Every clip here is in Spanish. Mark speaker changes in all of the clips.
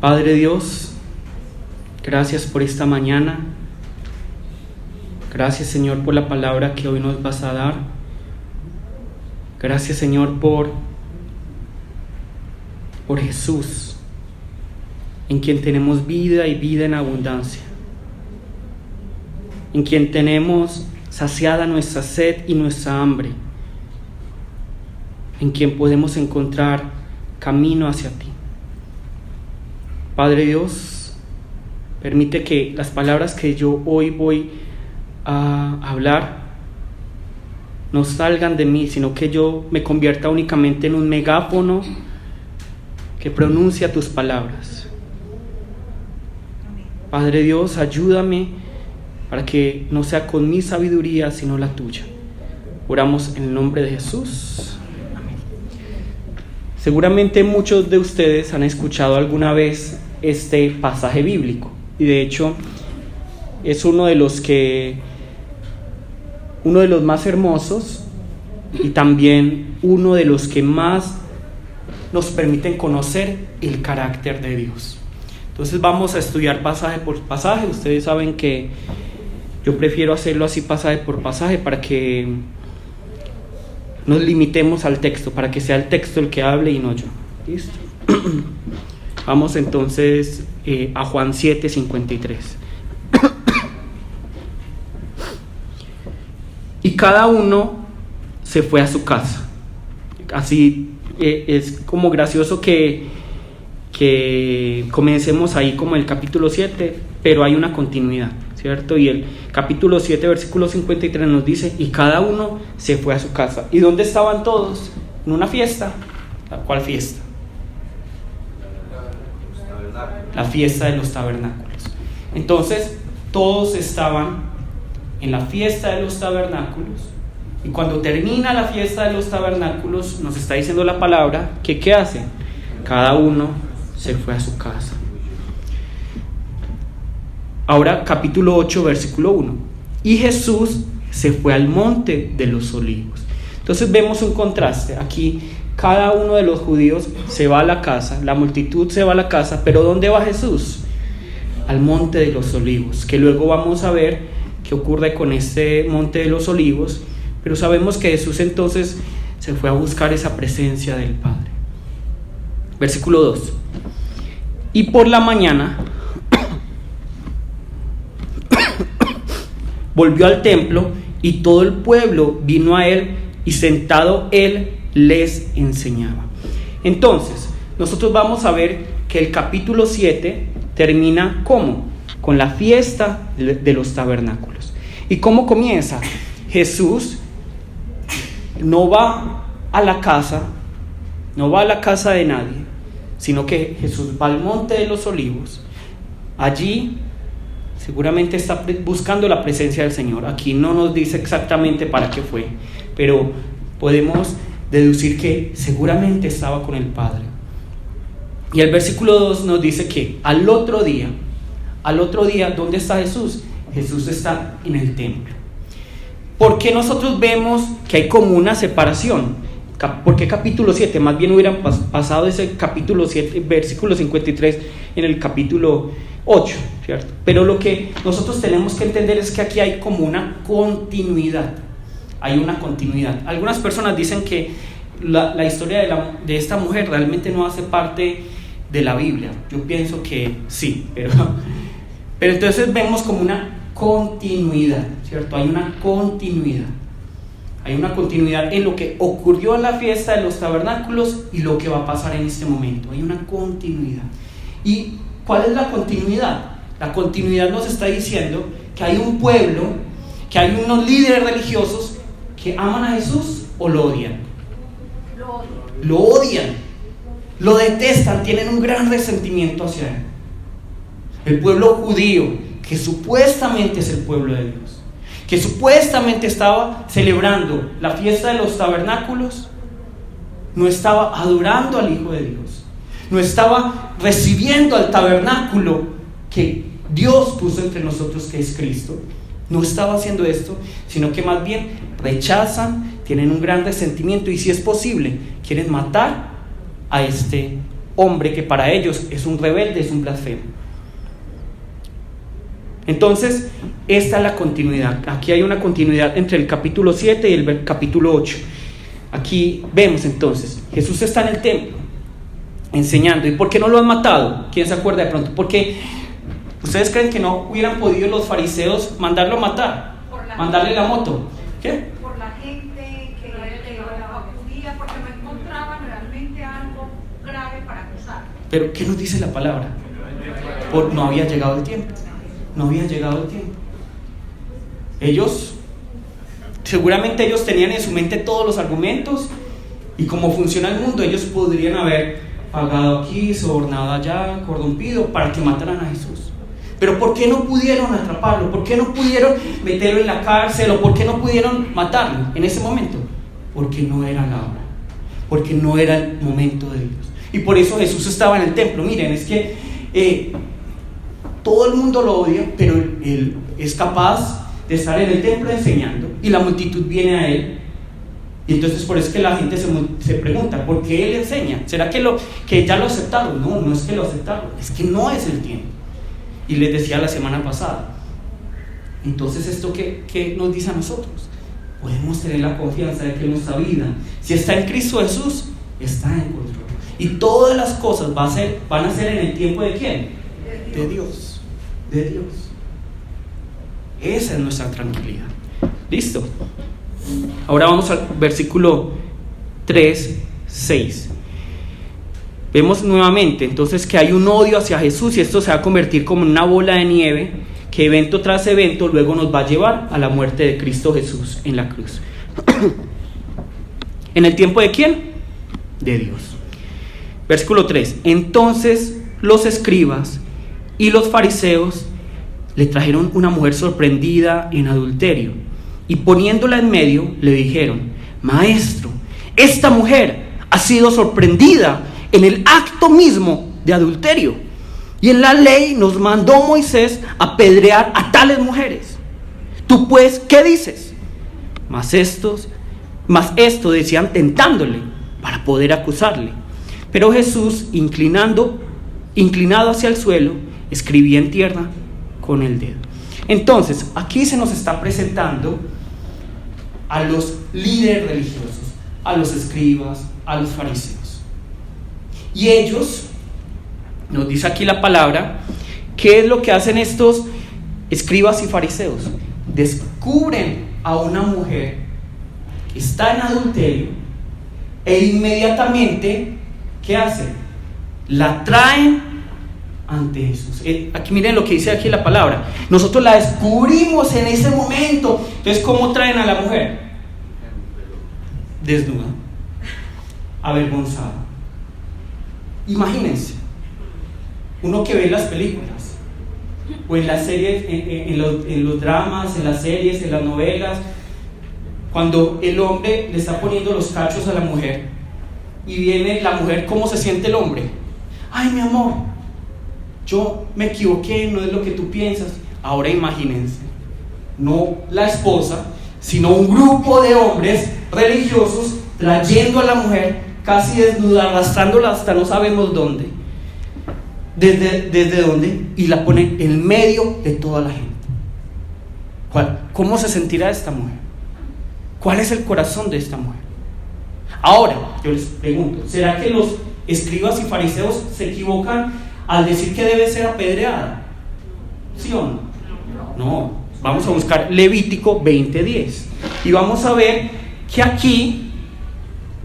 Speaker 1: Padre Dios, gracias por esta mañana. Gracias, Señor, por la palabra que hoy nos vas a dar. Gracias, Señor, por Jesús, en quien tenemos vida y vida en abundancia, en quien tenemos saciada nuestra sed y nuestra hambre, en quien podemos encontrar camino hacia ti. Padre Dios, permite que las palabras que yo hoy voy a hablar no salgan de mí, sino que yo me convierta únicamente en un megáfono que pronuncia tus palabras. Padre Dios, ayúdame para que no sea con mi sabiduría, sino la tuya. Oramos en el nombre de Jesús. Amén. Seguramente muchos de ustedes han escuchado alguna vez este pasaje bíblico, y de hecho es uno de los más hermosos y también uno de los que más nos permiten conocer el carácter de Dios. Entonces vamos a estudiar pasaje por pasaje. Ustedes saben que yo prefiero hacerlo así, pasaje por pasaje, para que nos limitemos al texto, para que sea el texto el que hable y no yo. ¿Listo? Vamos entonces a Juan 7:53. Y cada uno se fue a su casa. Así es como gracioso que comencemos ahí como el capítulo 7, pero hay una continuidad, ¿cierto? Y el capítulo 7, versículo 53 nos dice: y cada uno se fue a su casa. ¿Y dónde estaban todos? En una fiesta. ¿Cuál fiesta? La fiesta de los tabernáculos. Entonces todos estaban en la fiesta de los tabernáculos, y cuando termina la fiesta de los tabernáculos, nos está diciendo la palabra que ¿qué hacen? Cada uno se fue a su casa. Ahora capítulo 8, versículo 1. Y Jesús se fue al monte de los olivos. Entonces vemos un contraste. Aquí cada uno de los judíos se va a la casa, la multitud se va a la casa, pero ¿dónde va Jesús? Al monte de los olivos, que luego vamos a ver qué ocurre con este monte de los olivos. Pero sabemos que Jesús entonces se fue a buscar esa presencia del Padre. Versículo 2. Y por la mañana volvió al templo, y todo el pueblo vino a él, y sentado él les enseñaba. Entonces nosotros vamos a ver que el capítulo 7 termina ¿cómo? Con la fiesta de los tabernáculos. ¿Y cómo comienza? Jesús no va a la casa de nadie, sino que Jesús va al monte de los olivos. Allí seguramente está buscando la presencia del Señor. Aquí no nos dice exactamente para qué fue, pero podemos deducir que seguramente estaba con el Padre. Y el versículo 2 nos dice que al otro día, ¿dónde está Jesús? Jesús está en el templo. ¿Por qué nosotros vemos que hay como una separación? ¿Por qué capítulo 7? Más bien hubieran pasado ese capítulo 7, versículo 53, en el capítulo 8, ¿cierto? Pero lo que nosotros tenemos que entender es que aquí hay como una continuidad. Hay una continuidad. Algunas personas dicen que la historia de esta mujer realmente no hace parte de la Biblia. Yo pienso que sí, pero entonces vemos como una continuidad, ¿cierto? Hay una continuidad en lo que ocurrió en la fiesta de los tabernáculos y lo que va a pasar en este momento. Hay una continuidad. ¿Y cuál es la continuidad? La continuidad nos está diciendo que hay un pueblo, que hay unos líderes religiosos que aman a Jesús o lo odian. Lo odian, lo detestan, tienen un gran resentimiento hacia él. El pueblo judío, que supuestamente es el pueblo de Dios, que supuestamente estaba celebrando la fiesta de los tabernáculos, no estaba adorando al Hijo de Dios, no estaba recibiendo al tabernáculo que Dios puso entre nosotros, que es Cristo. No estaba haciendo esto, sino que más bien rechazan, tienen un gran resentimiento, y si es posible quieren matar a este hombre que para ellos es un rebelde, es un blasfemo. Entonces, esta es la continuidad. Aquí hay una continuidad entre el capítulo 7 y el capítulo 8. Aquí vemos entonces, Jesús está en el templo enseñando. ¿Y por qué no lo han matado? ¿Quién se acuerda de pronto? Porque ¿ustedes creen que no hubieran podido los fariseos mandarlo a matar? Mandarle la moto. ¿Qué?
Speaker 2: Por la gente que acudía, porque no encontraban realmente algo grave para acusar.
Speaker 1: Pero ¿qué nos dice la palabra? No había llegado el tiempo. No había llegado el tiempo. Seguramente ellos tenían en su mente todos los argumentos, y como funciona el mundo, ellos podrían haber pagado aquí, sobornado allá, corrompido para que mataran a Jesús. Pero ¿por qué no pudieron atraparlo? ¿Por qué no pudieron meterlo en la cárcel? ¿O por qué no pudieron matarlo en ese momento? Porque no era la hora, porque no era el momento de Dios. Y por eso Jesús estaba en el templo. Miren, es que todo el mundo lo odia, pero él es capaz de estar en el templo enseñando, y la multitud viene a él. Y entonces por eso es que la gente se pregunta, ¿por qué él enseña? ¿Será que ya lo aceptaron? No, no es que lo aceptaron, es que no es el tiempo. Y les decía la semana pasada. Entonces, ¿esto qué nos dice a nosotros? Podemos tener la confianza de que nuestra vida, si está en Cristo Jesús, está en control. Y todas las cosas van a ser en el tiempo de ¿quién? De Dios. De Dios. Esa es nuestra tranquilidad. ¿Listo? Ahora vamos al versículo 3, 6. Vemos nuevamente entonces que hay un odio hacia Jesús, y esto se va a convertir como en una bola de nieve que evento tras evento luego nos va a llevar a la muerte de Cristo Jesús en la cruz. ¿En el tiempo de quién? De Dios. Versículo 3. Entonces los escribas y los fariseos le trajeron una mujer sorprendida en adulterio, y poniéndola en medio le dijeron: Maestro, esta mujer ha sido sorprendida en el acto mismo de adulterio, y en la ley nos mandó Moisés apedrear a tales mujeres. Tú pues, ¿qué dices? Mas esto decían tentándole para poder acusarle. Pero Jesús, inclinado hacia el suelo, escribía en tierra con el dedo. Entonces, aquí se nos está presentando a los líderes religiosos, a los escribas, a los fariseos. Y ellos, nos dice aquí la palabra, ¿qué es lo que hacen estos escribas y fariseos? Descubren a una mujer que está en adulterio, e inmediatamente, ¿qué hacen? La traen ante Jesús. Aquí miren lo que dice aquí la palabra. Nosotros la descubrimos en ese momento. Entonces, ¿cómo traen a la mujer? Desnuda, avergonzada. Imagínense, uno que ve las películas o en las series, en los dramas, en las series, en las novelas, cuando el hombre le está poniendo los cachos a la mujer y viene la mujer, ¿cómo se siente el hombre? Ay, mi amor, yo me equivoqué, no es lo que tú piensas. Ahora imagínense, no la esposa, sino un grupo de hombres religiosos trayendo a la mujer casi desnuda, arrastrándola hasta no sabemos dónde, desde dónde, y la ponen en medio de toda la gente. ¿Cómo se sentirá esta mujer? ¿Cuál es el corazón de esta mujer? Ahora, yo les pregunto, ¿será que los escribas y fariseos se equivocan al decir que debe ser apedreada? ¿Sí o no? No. Vamos a buscar Levítico 20:10 y vamos a ver que aquí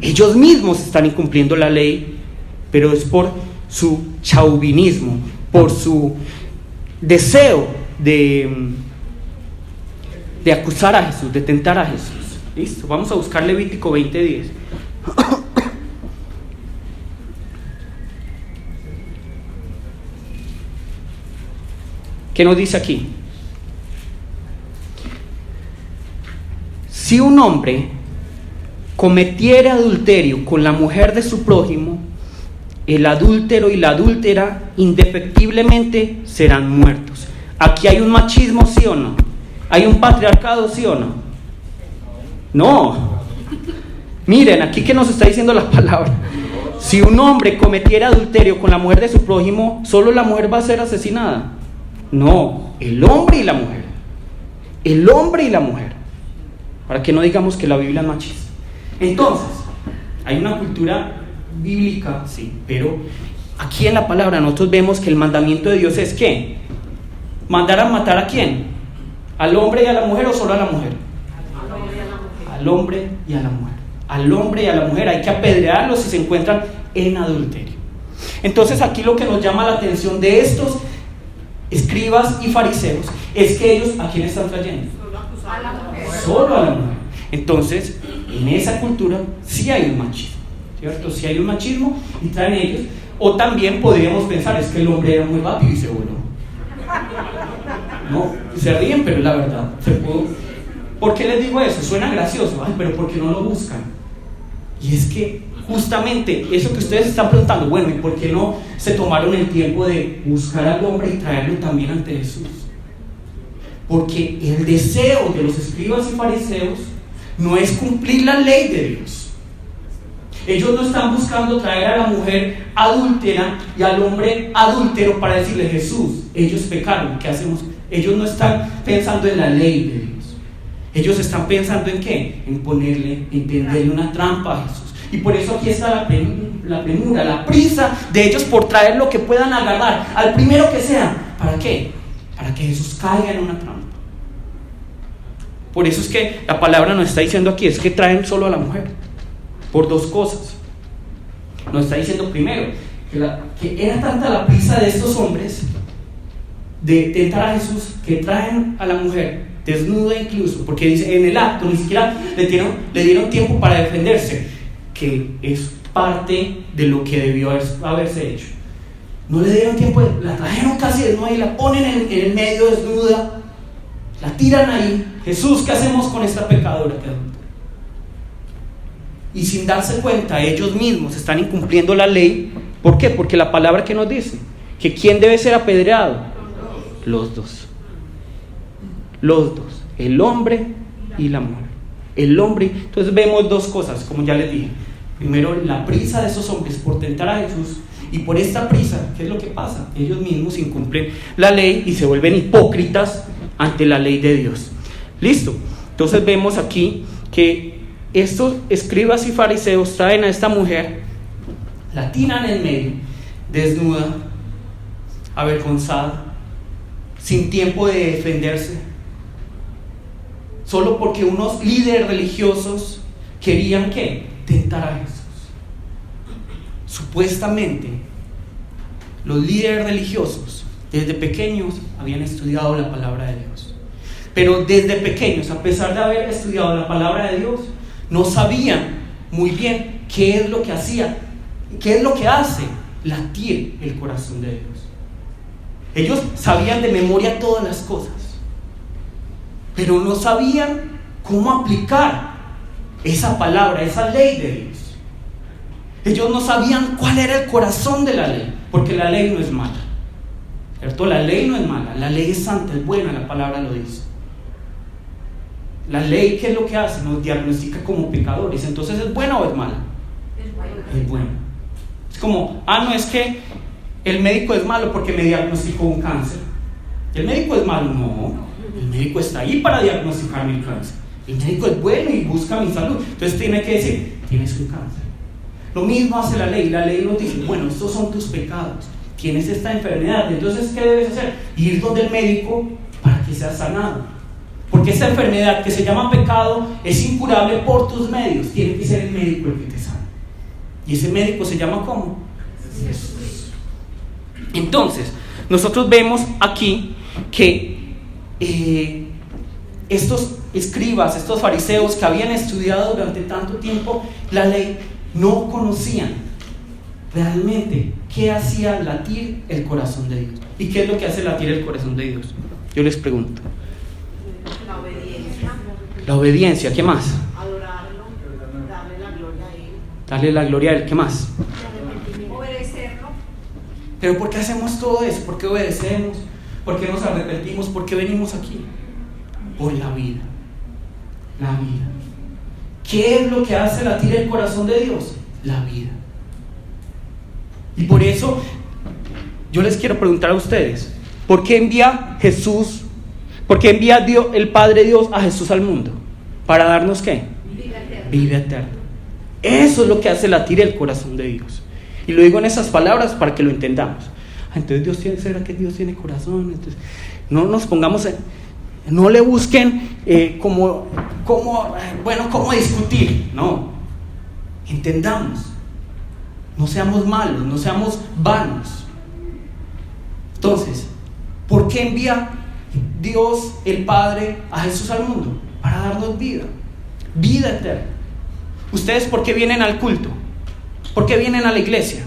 Speaker 1: ellos mismos están incumpliendo la ley, pero es por su chauvinismo, por su deseo de acusar a Jesús, de tentar a Jesús. ¿Listo? Vamos a buscar Levítico 20:10. ¿Qué nos dice aquí? Si un hombre cometiere adulterio con la mujer de su prójimo, el adúltero y la adúltera indefectiblemente serán muertos. Aquí hay un machismo, ¿sí o no? ¿Hay un patriarcado, sí o no? No. Miren, aquí que nos está diciendo la palabra. Si un hombre cometiera adulterio con la mujer de su prójimo, ¿solo la mujer va a ser asesinada? No, el hombre y la mujer. El hombre y la mujer. Para que no digamos que la Biblia es machista. Entonces, hay una cultura bíblica, sí, pero aquí en la palabra nosotros vemos que el mandamiento de Dios es ¿qué? ¿Mandar a matar a quién? ¿Al hombre y a la mujer o solo a la mujer? Al hombre y a la mujer. Al hombre y a la mujer hay que apedrearlos si se encuentran en adulterio. Entonces aquí lo que nos llama la atención de estos escribas y fariseos es que ellos, ¿a quién están trayendo?
Speaker 2: A la mujer.
Speaker 1: Solo a la mujer. Entonces, en esa cultura sí hay un machismo, ¿cierto? Sí hay un machismo y traen ellos. O también podríamos pensar, es que el hombre era muy rápido y se voló. No, se ríen, pero es la verdad. ¿Por qué les digo eso? Suena gracioso. Ay, pero ¿por qué no lo buscan? Y es que justamente eso que ustedes están preguntando, bueno, ¿y por qué no se tomaron el tiempo de buscar al hombre y traerlo también ante Jesús? Porque el deseo de los escribas y fariseos no es cumplir la ley de Dios. Ellos no están buscando traer a la mujer adúltera y al hombre adúltero para decirle, Jesús, ellos pecaron, ¿qué hacemos? Ellos no están pensando en la ley de Dios. Ellos están pensando en ¿qué? En ponerle, en tenderle una trampa a Jesús. Y por eso aquí está la premura, la prisa de ellos por traer lo que puedan agarrar al primero que sea. ¿Para qué? Para que Jesús caiga en una trampa. Por eso es que la palabra nos está diciendo aquí, es que traen solo a la mujer. Por dos cosas. Nos está diciendo primero que era tanta la prisa de estos hombres de tentar a Jesús que traen a la mujer desnuda incluso, porque dice en el acto ni siquiera le dieron tiempo para defenderse, que es parte de lo que debió haberse hecho. No le dieron tiempo, la trajeron casi desnuda y la ponen en el medio desnuda, la tiran ahí. Jesús, ¿qué hacemos con esta pecadora que adultera? Y sin darse cuenta, ellos mismos están incumpliendo la ley. ¿Por qué? Porque la palabra que nos dice, que ¿quién debe ser apedreado? Los dos. Los dos, el hombre y la mujer. El hombre. Entonces vemos dos cosas, como ya les dije. Primero, la prisa de esos hombres por tentar a Jesús. Y por esta prisa, ¿qué es lo que pasa? Ellos mismos incumplen la ley y se vuelven hipócritas ante la ley de Dios. Listo. Entonces vemos aquí que estos escribas y fariseos traen a esta mujer, la tiran en medio, desnuda, avergonzada, sin tiempo de defenderse, solo porque unos líderes religiosos querían ¿qué? Tentar a Jesús. Supuestamente los líderes religiosos desde pequeños habían estudiado la palabra de Dios, pero desde pequeños, a pesar de haber estudiado la palabra de Dios, no sabían muy bien qué es lo que hacía, qué es lo que hace latir el corazón de Dios. Ellos sabían de memoria todas las cosas, pero no sabían cómo aplicar esa palabra, esa ley de Dios. Ellos no sabían cuál era el corazón de la ley, porque la ley no es mala, ¿cierto? La ley no es mala, la ley es santa, es buena, la palabra lo dice. La ley, ¿qué es lo que hace? Nos diagnostica como pecadores. Entonces, ¿es buena o es mala? Es buena. Es como, no es que el médico es malo porque me diagnosticó un cáncer. ¿El médico es malo? No, el médico está ahí para diagnosticarme el cáncer. El médico es bueno y busca mi salud. Entonces tiene que decir, tienes un cáncer. Lo mismo hace la ley. La ley nos dice, bueno, estos son tus pecados, tienes esta enfermedad. Entonces, ¿qué debes hacer? Ir donde el médico para que seas sanado. Porque esta enfermedad que se llama pecado es incurable por tus medios. Tiene que ser el médico el que te sana. Y ese médico se llama ¿cómo? Jesús. Entonces, nosotros vemos aquí que estos escribas, estos fariseos que habían estudiado durante tanto tiempo la ley, no conocían realmente qué hacía latir el corazón de Dios. ¿Y qué es lo que hace latir el corazón de Dios? Yo les pregunto.
Speaker 2: La obediencia.
Speaker 1: La obediencia, ¿qué más?
Speaker 2: Adorarlo, darle la gloria a Él.
Speaker 1: Darle la gloria a Él, ¿qué más?
Speaker 2: Obedecerlo.
Speaker 1: Pero ¿por qué hacemos todo eso? ¿Por qué obedecemos? ¿Por qué nos arrepentimos? ¿Por qué venimos aquí? Por la vida. La vida. ¿Qué es lo que hace latir el corazón de Dios? La vida. Y por eso yo les quiero preguntar a ustedes, ¿por qué envía Jesús? ¿Por qué envía Dios, el Padre Dios, a Jesús al mundo? ¿Para darnos qué?
Speaker 2: Vida eterna.
Speaker 1: Vida eterna. Eso es lo que hace latir el corazón de Dios. Y lo digo en esas palabras para que lo entendamos. Entonces, ¿será que Dios tiene corazón? Entonces, no nos pongamos no le busquen cómo discutir. No. Entendamos. No seamos malos, no seamos vanos. Entonces, ¿por qué envía Dios el Padre a Jesús al mundo? Para darnos vida, vida eterna. ¿Ustedes por qué vienen al culto? ¿Por qué vienen a la iglesia?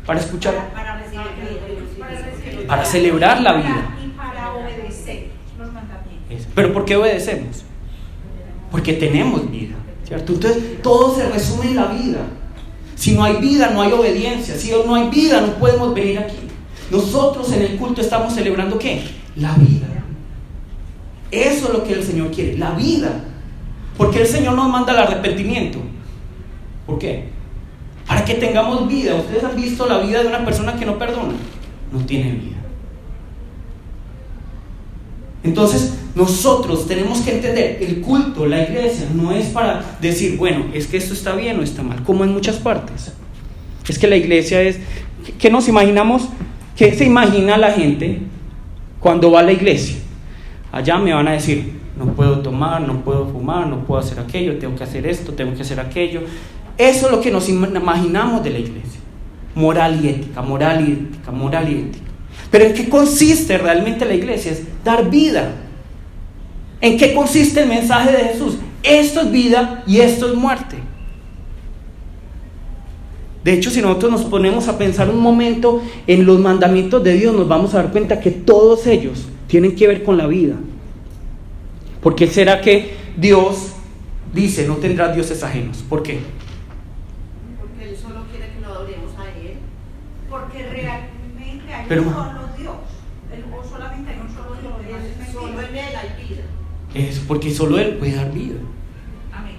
Speaker 1: Para escuchar, para celebrar la vida.
Speaker 2: Y para obedecer los mandamientos.
Speaker 1: ¿Pero por qué obedecemos? Porque tenemos vida, ¿cierto? Entonces todo se resume en la vida. Si no hay vida, no hay obediencia. Si no hay vida, no podemos venir aquí. Nosotros en el culto estamos celebrando ¿qué? La vida. Eso es lo que el Señor quiere, la vida. Porque el Señor nos manda el arrepentimiento. ¿Por qué? Para que tengamos vida. ¿Ustedes han visto la vida de una persona que no perdona? No tiene vida. Entonces nosotros tenemos que entender, el culto, la iglesia, no es para decir, bueno, es que esto está bien o está mal, como en muchas partes. Es que la iglesia es, ¿qué nos imaginamos? ¿Qué se imagina la gente cuando va a la iglesia? Allá me van a decir, no puedo tomar, no puedo fumar, no puedo hacer aquello, tengo que hacer esto, tengo que hacer aquello. Eso es lo que nos imaginamos de la iglesia. Moral y ética, moral y ética, moral y ética. Pero ¿en qué consiste realmente la iglesia? Es dar vida. ¿En qué consiste el mensaje de Jesús? Esto es vida y esto es muerte. De hecho, si nosotros nos ponemos a pensar un momento en los mandamientos de Dios, nos vamos a dar cuenta que todos ellos tienen que ver con la vida. ¿Por qué será que Dios dice, no tendrás dioses ajenos? ¿Por qué?
Speaker 3: Porque Él solo quiere que lo adoremos a Él.
Speaker 2: Porque realmente hay
Speaker 1: Pero,
Speaker 2: un solo Dios. O solamente hay un solo Dios. Lo demás es mentira.
Speaker 3: Solo en Él hay vida.
Speaker 1: Es porque solo Él puede dar vida.
Speaker 2: Amén.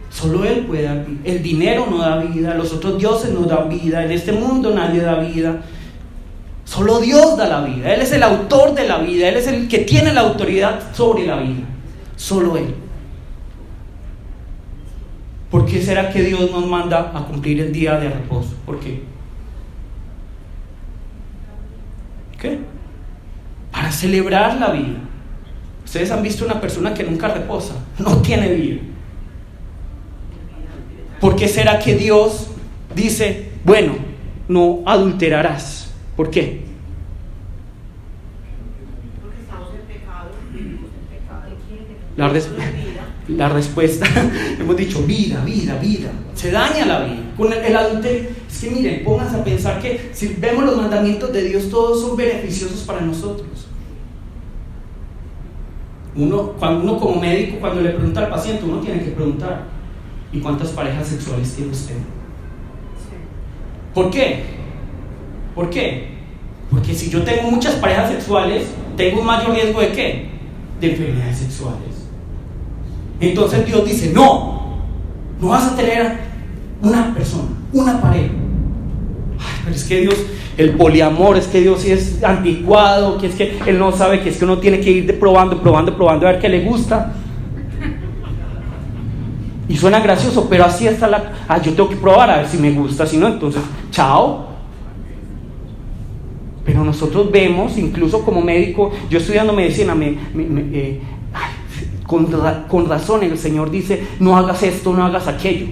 Speaker 1: Solo Él puede dar vida. El dinero no da vida, los otros dioses no dan vida, en este mundo nadie da vida. Solo Dios da la vida. Él es el autor de la vida, Él es el que tiene la autoridad sobre la vida. Solo Él. ¿Por qué será que Dios nos manda a cumplir el día de reposo? ¿Por qué? ¿Qué? Para celebrar la vida. Ustedes han visto una persona que nunca reposa, no tiene vida. ¿Por qué será que Dios dice, bueno, no adulterarás? ¿Por qué?
Speaker 3: Porque estamos en pecado, vivimos en pecado.
Speaker 1: La respuesta, hemos dicho vida, vida, vida. Se daña la vida. Con el adulterio, es que miren, pónganse a pensar que si vemos los mandamientos de Dios, todos son beneficiosos para nosotros. Cuando uno como médico, cuando le pregunta al paciente, uno tiene que preguntar, ¿y cuántas parejas sexuales tiene usted? ¿Por qué? ¿Por qué? Porque si yo tengo muchas parejas sexuales, tengo un mayor riesgo de ¿qué? De enfermedades sexuales. Entonces Dios dice, no vas a tener una persona, una pareja. Ay, pero es que Dios, el poliamor, es que Dios sí es anticuado, que es que Él no sabe, que es que uno tiene que ir probando a ver qué le gusta. Y suena gracioso, pero así está yo tengo que probar a ver si me gusta, si no, entonces, chao. Pero nosotros vemos, incluso como médico, yo estudiando medicina, con razón el Señor dice, no hagas esto, no hagas aquello.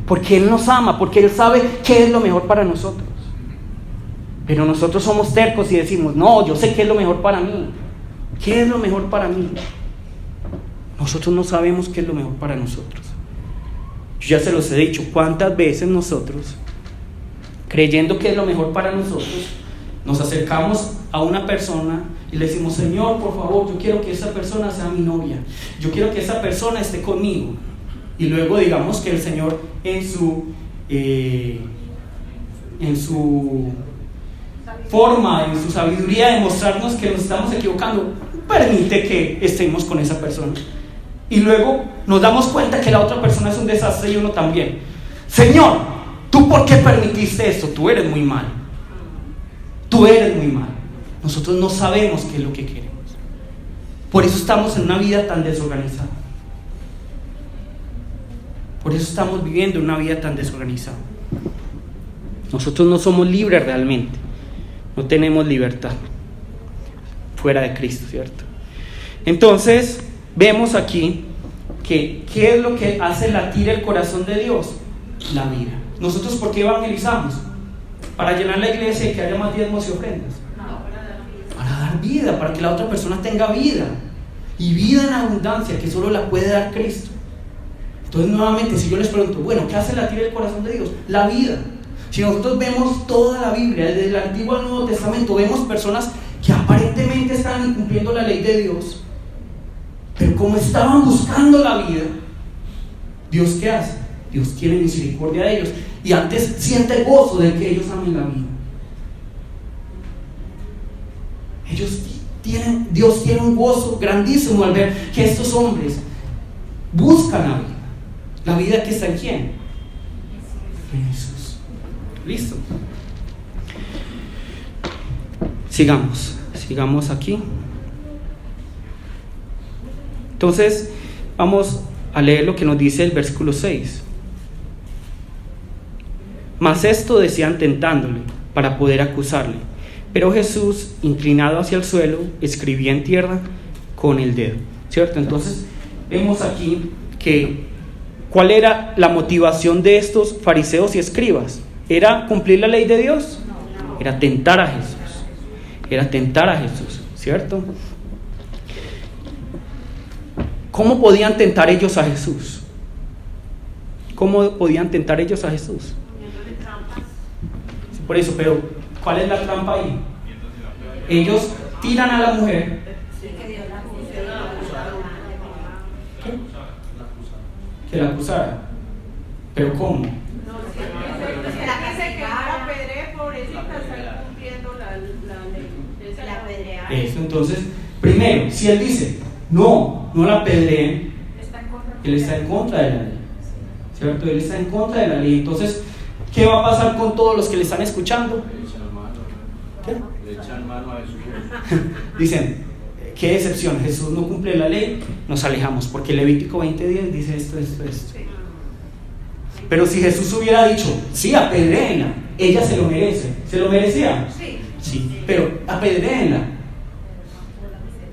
Speaker 1: Porque Él nos ama, porque Él sabe qué es lo mejor para nosotros. Pero nosotros somos tercos y decimos, no, yo sé qué es lo mejor para mí. ¿Qué es lo mejor para mí? Nosotros no sabemos qué es lo mejor para nosotros. Yo ya se los he dicho, cuántas veces nosotros, creyendo que es lo mejor para nosotros, nos acercamos a una persona y le decimos, Señor, por favor, yo quiero que esa persona sea mi novia, yo quiero que esa persona esté conmigo. Y luego digamos que el Señor en su forma, en su sabiduría de mostrarnos que nos estamos equivocando, permite que estemos con esa persona. Y luego nos damos cuenta que la otra persona es un desastre y uno también. Señor, ¿Tú por qué permitiste esto? Tú eres muy mal. Tú eres muy mal. Nosotros no sabemos qué es lo que queremos. Por eso estamos en una vida tan desorganizada. Por eso estamos viviendo una vida tan desorganizada. Nosotros no somos libres realmente. No tenemos libertad fuera de Cristo, ¿cierto? Entonces, vemos aquí que ¿qué es lo que hace latir el corazón de Dios? La vida. ¿Nosotros por qué evangelizamos? ¿Para llenar la iglesia y que haya más diezmos y ofrendas? Para dar vida, para que la otra persona tenga vida. Y vida en abundancia, que solo la puede dar Cristo. Entonces, nuevamente, si yo les pregunto, bueno, ¿qué hace latir el corazón de Dios? La vida. Si nosotros vemos toda la Biblia, desde el Antiguo al Nuevo Testamento, vemos personas que aparentemente estaban incumpliendo la ley de Dios, pero como estaban buscando la vida, ¿Dios qué hace? Dios tiene misericordia de ellos y antes siente gozo de que ellos amen la vida. Dios tiene un gozo grandísimo al ver que estos hombres buscan la vida que está en ¿quién? En Jesús. Listo. Sigamos aquí. Entonces, vamos a leer lo que nos dice el versículo 6. Mas esto decían tentándole, para poder acusarle. Pero Jesús, inclinado hacia el suelo, escribía en tierra con el dedo. ¿Cierto? Entonces, vemos aquí que ¿cuál era la motivación de estos fariseos y escribas? ¿Era cumplir la ley de Dios? Era tentar a Jesús. Era tentar a Jesús, ¿cierto? ¿Cómo podían tentar ellos a Jesús? ¿Cómo podían tentar ellos a Jesús? Sí, por eso, pero ¿cuál es la trampa ahí? Ellos tiran a la mujer. Que la acusara. ¿Pero cómo? Eso, entonces, primero, si él dice, no la apedreen, él está en contra de la ley, ¿cierto? Él está en contra de la ley. Entonces, ¿qué va a pasar con todos los que le están escuchando?
Speaker 4: Le echan mano a Jesús.
Speaker 1: Dicen, qué decepción, Jesús no cumple la ley, nos alejamos, porque Levítico 20:10 dice esto. Pero si Jesús hubiera dicho, sí, apedréenla, ella se lo merece. ¿Se lo merecía? Sí, pero apedréenla.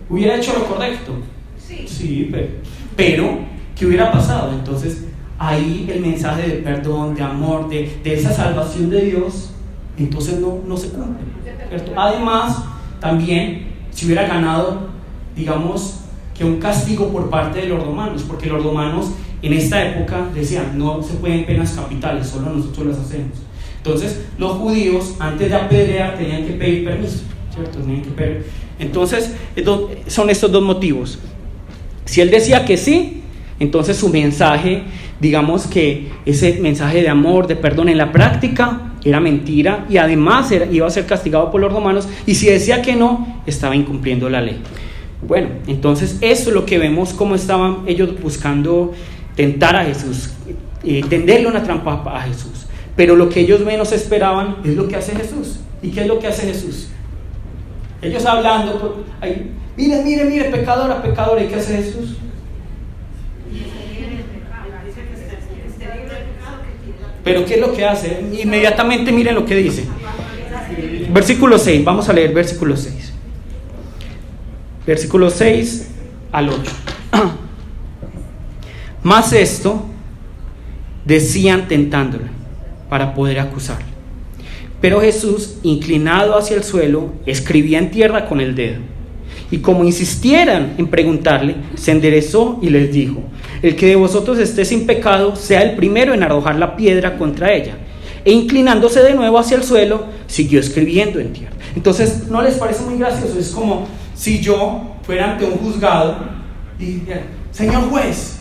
Speaker 1: ¿Hubiera hecho lo correcto? Sí, pero ¿qué hubiera pasado? Entonces, ahí el mensaje de perdón, de amor, de esa salvación de Dios, entonces no se cumple, ¿cierto? Además, también, si hubiera ganado, digamos, que un castigo por parte de los romanos, porque los romanos en esta época decían, no se pueden penas capitales, solo nosotros las hacemos. Entonces, los judíos, antes de apedrear, tenían que pedir permiso, ¿cierto? Entonces, son estos dos motivos. Si él decía que sí, entonces su mensaje, digamos que ese mensaje de amor, de perdón, en la práctica era mentira y además iba a ser castigado por los romanos. Y si decía que no, estaba incumpliendo la ley. Bueno, entonces eso es lo que vemos, cómo estaban ellos buscando tentar a Jesús, tenderle una trampa a Jesús. Pero lo que ellos menos esperaban es lo que hace Jesús. ¿Y qué es lo que hace Jesús? Ellos hablando, mire, pecadora, ¿y qué hace Jesús? Pero ¿qué es lo que hace? Inmediatamente miren lo que dice. Versículo 6, vamos a leer versículo 6. Versículo 6 al 8. Más esto decían tentándole para poder acusarle. Pero Jesús, inclinado hacia el suelo, escribía en tierra con el dedo. Y como insistieran en preguntarle, se enderezó y les dijo: el que de vosotros esté sin pecado, sea el primero en arrojar la piedra contra ella. E inclinándose de nuevo hacia el suelo, siguió escribiendo en tierra. Entonces, ¿no les parece muy gracioso? Es como si yo fuera ante un juzgado y dijera: señor juez,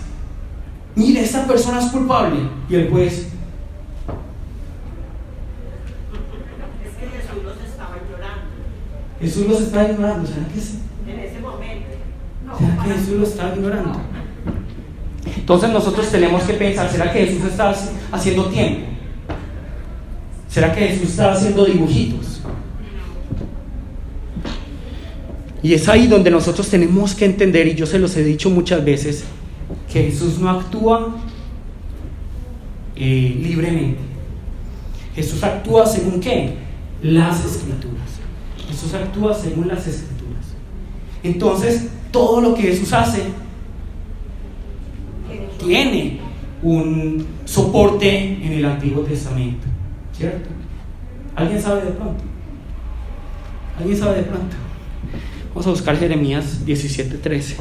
Speaker 1: mire, esta persona es culpable. Y el juez: Jesús los está ignorando. ¿Será que sí?
Speaker 3: En ese momento.
Speaker 1: ¿Será que Jesús los está ignorando? Entonces nosotros tenemos que pensar, ¿será que Jesús está haciendo tiempo? ¿Será que Jesús estaba haciendo dibujitos? Y es ahí donde nosotros tenemos que entender, y yo se los he dicho muchas veces, que Jesús no actúa libremente. Jesús actúa según ¿qué? Las Escrituras. Jesús actúa según las Escrituras. Entonces, todo lo que Jesús hace tiene un soporte en el Antiguo Testamento, ¿cierto? ¿Alguien sabe de pronto? ¿Alguien sabe de pronto? Vamos a buscar Jeremías 17:13.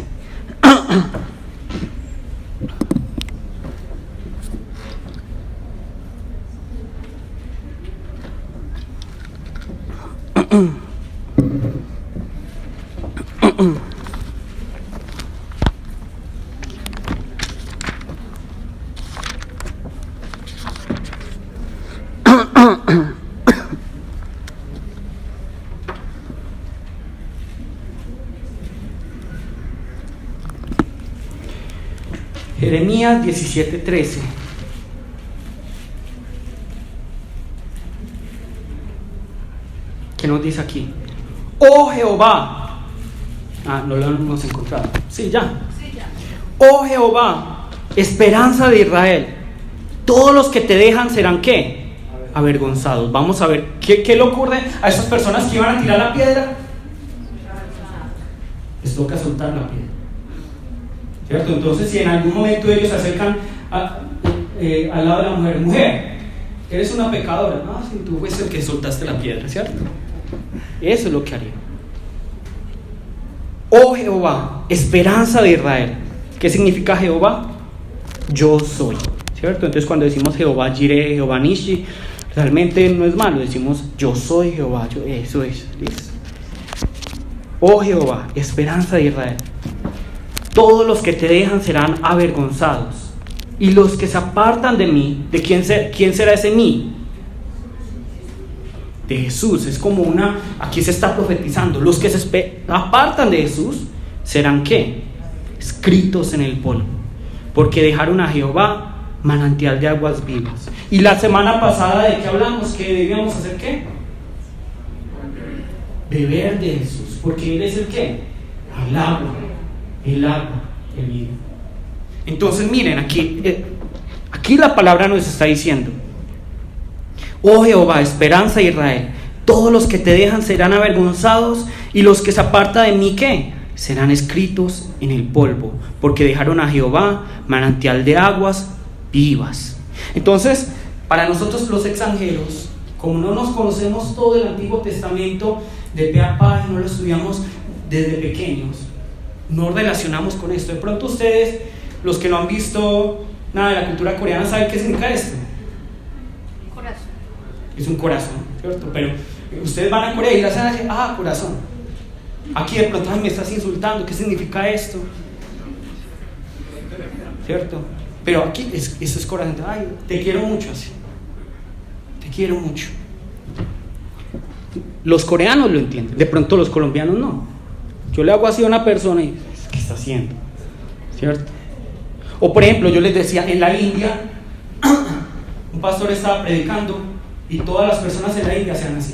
Speaker 1: Jeremías 17:13. ¿Qué nos dice aquí? Oh Jehová. No lo hemos encontrado. Sí, ya. Oh Jehová, esperanza de Israel, todos los que te dejan serán ¿qué? Avergonzados. Vamos a ver qué le ocurre a esas personas que iban a tirar la piedra. Les toca soltar la piedra, ¿cierto? Entonces, si en algún momento ellos se acercan al lado de la mujer, eres una pecadora, no, si tú fuiste el que soltaste la piedra, ¿cierto? Eso es lo que haría. Oh Jehová, esperanza de Israel. ¿Qué significa Jehová? Yo soy, ¿cierto? Entonces, cuando decimos Jehová Jireh, Jehová Nishi, realmente no es malo, decimos yo soy Jehová, eso es, ¿listo? Oh Jehová, esperanza de Israel, todos los que te dejan serán avergonzados, y los que se apartan de mí, ¿de quién será ese mí? De Jesús. Es como aquí se está profetizando, los que se apartan de Jesús serán ¿qué? Escritos en el polvo, porque dejaron a Jehová manantial de aguas vivas. Y la semana pasada, ¿de qué hablamos? Que debíamos hacer ¿qué? Beber de Jesús, porque Él es el ¿qué? El agua, el vida. Entonces miren, aquí la palabra nos está diciendo: oh Jehová, esperanza de Israel, todos los que te dejan serán avergonzados, y los que se apartan de mí ¿qué? Serán escritos en el polvo, porque dejaron a Jehová manantial de aguas vivas. Entonces, para nosotros los extranjeros, como no nos conocemos todo el Antiguo Testamento de pe a pa, no lo estudiamos desde pequeños, no relacionamos con esto. De pronto ustedes, los que no han visto nada de la cultura coreana, ¿saben qué significa esto?
Speaker 2: Corazón.
Speaker 1: Es un corazón, ¿cierto? Pero ustedes van a Corea y le hacen así, corazón. Aquí de pronto, me estás insultando, ¿qué significa esto? ¿Cierto? Pero aquí eso es corazón. Ay, te quiero mucho, así. Te quiero mucho. Los coreanos lo entienden, de pronto los colombianos no. Yo le hago así a una persona y ¿qué está haciendo? ¿Cierto? O por ejemplo, yo les decía, en la India un pastor estaba predicando y todas las personas en la India hacían así.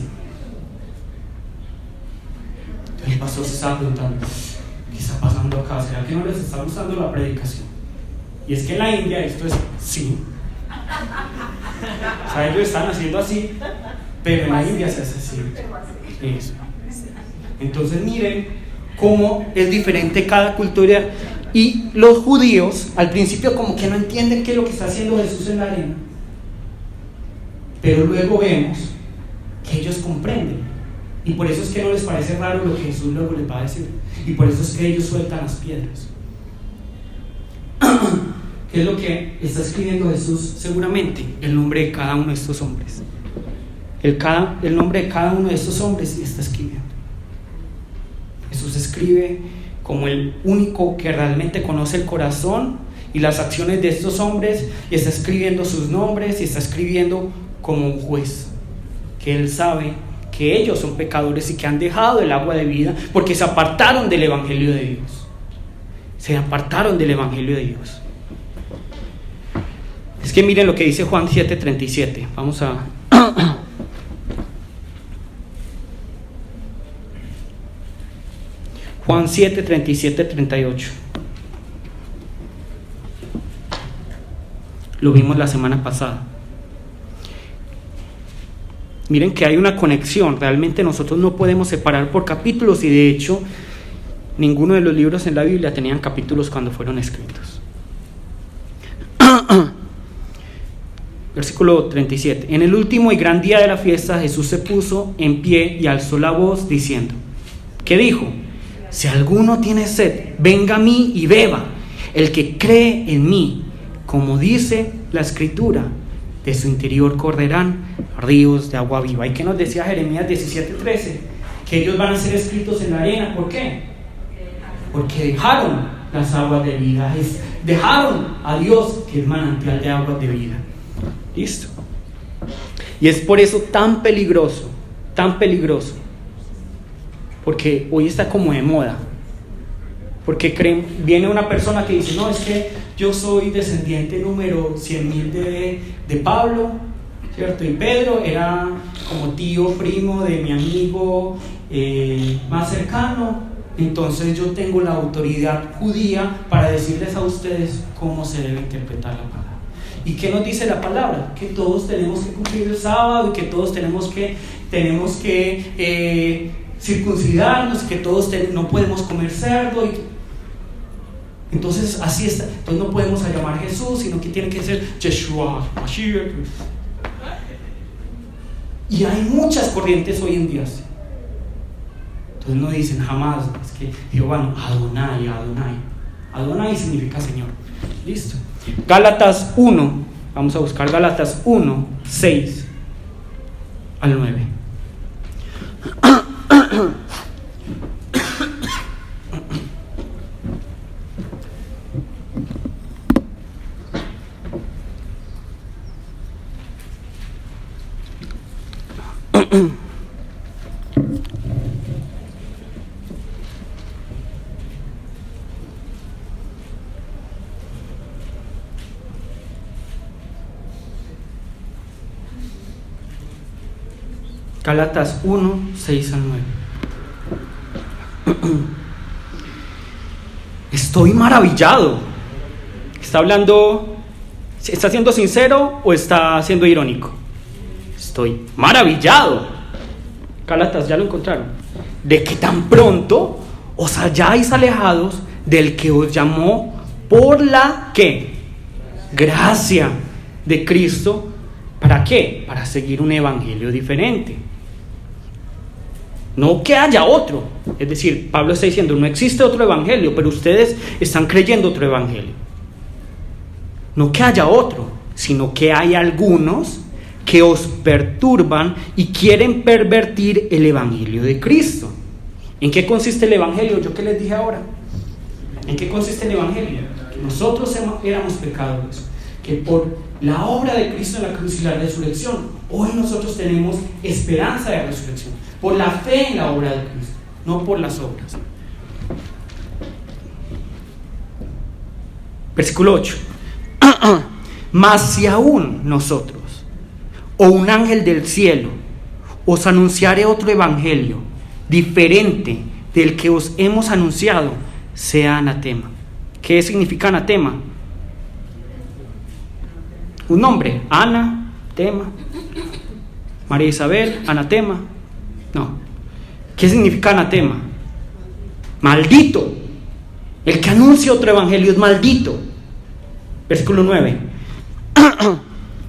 Speaker 1: Entonces el pastor se estaba preguntando, ¿qué está pasando acá? ¿Será que no les está gustando la predicación? Y es que en la India esto es sí. O sea, ellos están haciendo así, pero en la India se hace así. Eso. Entonces miren cómo es diferente cada cultura. Y los judíos al principio como que no entienden qué es lo que está haciendo Jesús en la arena, pero luego vemos que ellos comprenden, y por eso es que no les parece raro lo que Jesús luego les va a decir, y por eso es que ellos sueltan las piedras. ¿Qué es lo que está escribiendo Jesús? Seguramente el nombre de cada uno de estos hombres. El nombre de cada uno de estos hombres está escribiendo. Jesús escribe como el único que realmente conoce el corazón y las acciones de estos hombres, y está escribiendo sus nombres, y está escribiendo como un juez, que Él sabe que ellos son pecadores y que han dejado el agua de vida porque se apartaron del Evangelio de Dios. Se apartaron del Evangelio de Dios. Es que miren lo que dice Juan 7:37. Vamos a Juan 7, 37, 38. Lo vimos la semana pasada. Miren que hay una conexión. Realmente nosotros no podemos separar por capítulos, y de hecho ninguno de los libros en la Biblia tenían capítulos cuando fueron escritos. Versículo 37. En el último y gran día de la fiesta, Jesús se puso en pie y alzó la voz diciendo, ¿qué dijo? Si alguno tiene sed, venga a mí y beba. El que cree en mí, como dice la Escritura, de su interior correrán ríos de agua viva. ¿Y qué nos decía Jeremías 17:13? Que ellos van a ser escritos en la arena. ¿Por qué? Porque dejaron las aguas de vida, dejaron a Dios, que es manantial de aguas de vida. Listo. Y es por eso tan peligroso, porque hoy está como de moda. Porque viene una persona que dice, no, es que yo soy descendiente número 100.000 de Pablo, ¿cierto? Y Pedro era como tío, primo de mi amigo más cercano. Entonces yo tengo la autoridad judía para decirles a ustedes cómo se debe interpretar la palabra. ¿Y qué nos dice la palabra? Que todos tenemos que cumplir el sábado, y que todos tenemos que circuncidarnos, que todos no podemos comer cerdo. Entonces así está. Entonces no podemos llamar a Jesús, sino que tiene que ser Yeshua, Mashiach. Y hay muchas corrientes hoy en día. Entonces no dicen jamás, es que Jehová no, Adonai. Adonai significa Señor. Listo. Gálatas 1, vamos a buscar Gálatas 1, 6 al 9. Gálatas 1, 6 al 9. Estoy maravillado. ¿Está hablando, está siendo sincero o está siendo irónico? Estoy maravillado. Gálatas, ya lo encontraron. De que tan pronto os hayáis alejados del que os llamó por la ¿qué? Gracia de Cristo. ¿Para qué? Para seguir un evangelio diferente. No que haya otro. Es decir, Pablo está diciendo, no existe otro evangelio, pero ustedes están creyendo otro evangelio. No que haya otro, sino que hay algunos que os perturban y quieren pervertir el evangelio de Cristo. ¿En qué consiste el evangelio? Yo que les dije ahora. ¿En qué consiste el evangelio? Que nosotros éramos pecadores, que por la obra de Cristo en la cruz y la resurrección, hoy nosotros tenemos esperanza de resurrección, por la fe en la obra de Cristo, no por las obras. Versículo 8. Mas si aún nosotros, o un ángel del cielo, os anunciare otro evangelio diferente del que os hemos anunciado, sea anatema. ¿Qué significa anatema? Un nombre, Ana, tema. María Isabel, anatema. No. ¿Qué significa anatema? Maldito. El que anuncia otro evangelio es maldito. Versículo 9.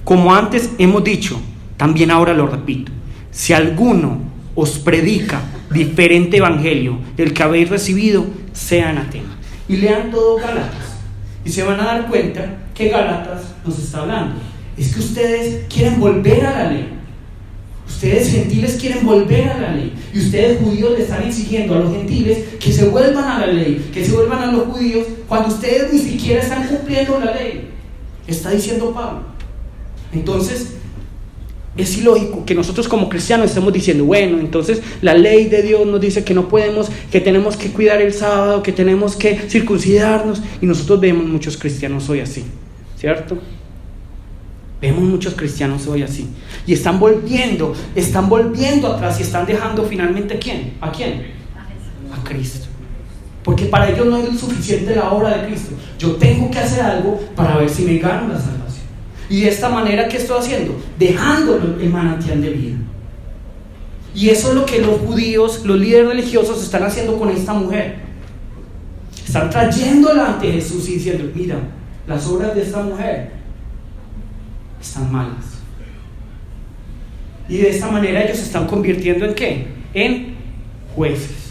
Speaker 1: Como antes hemos dicho, también ahora lo repito: si alguno os predica diferente evangelio del que habéis recibido, sea anatema. Y lean todo Gálatas y se van a dar cuenta que Gálatas nos está hablando. Es que ustedes quieren volver a la ley. Ustedes gentiles quieren volver a la ley. Y ustedes judíos le están exigiendo a los gentiles que se vuelvan a la ley, que se vuelvan a los judíos, cuando ustedes ni siquiera están cumpliendo la ley. Está diciendo Pablo. Entonces es ilógico que nosotros como cristianos estemos diciendo, bueno, entonces la ley de Dios nos dice que no podemos, que tenemos que cuidar el sábado, que tenemos que circuncidarnos, y nosotros vemos muchos cristianos hoy así, ¿cierto? Vemos muchos cristianos hoy así, y están volviendo atrás, y están dejando finalmente ¿a quién? ¿A quién? A Cristo. Porque para ellos no es suficiente la obra de Cristo. Yo tengo que hacer algo para ver si me gano la salvación. Y de esta manera, ¿qué estoy haciendo? Dejando el manantial de vida. Y eso es lo que los judíos, los líderes religiosos están haciendo con esta mujer. Están trayéndola ante Jesús y diciendo: mira, las obras de esta mujer están malas. Y de esta manera ellos se están convirtiendo ¿en qué? En jueces.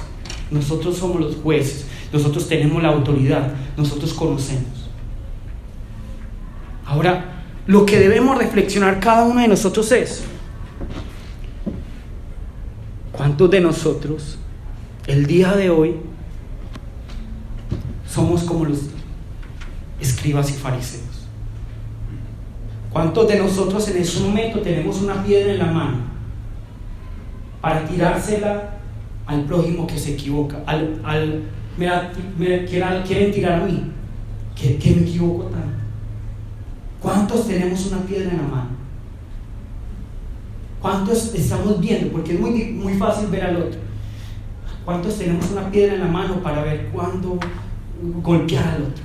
Speaker 1: Nosotros somos los jueces. Nosotros tenemos la autoridad. Nosotros conocemos. Ahora, lo que debemos reflexionar cada uno de nosotros es: ¿cuántos de nosotros el día de hoy somos como los escribas y fariseos? ¿Cuántos de nosotros en este momento tenemos una piedra en la mano para tirársela al prójimo que se equivoca? Quieren tirar a mí, que me equivoco tanto. ¿Cuántos tenemos una piedra en la mano? ¿Cuántos estamos viendo? Porque es muy fácil ver al otro. ¿Cuántos tenemos una piedra en la mano para ver cuándo golpear al otro?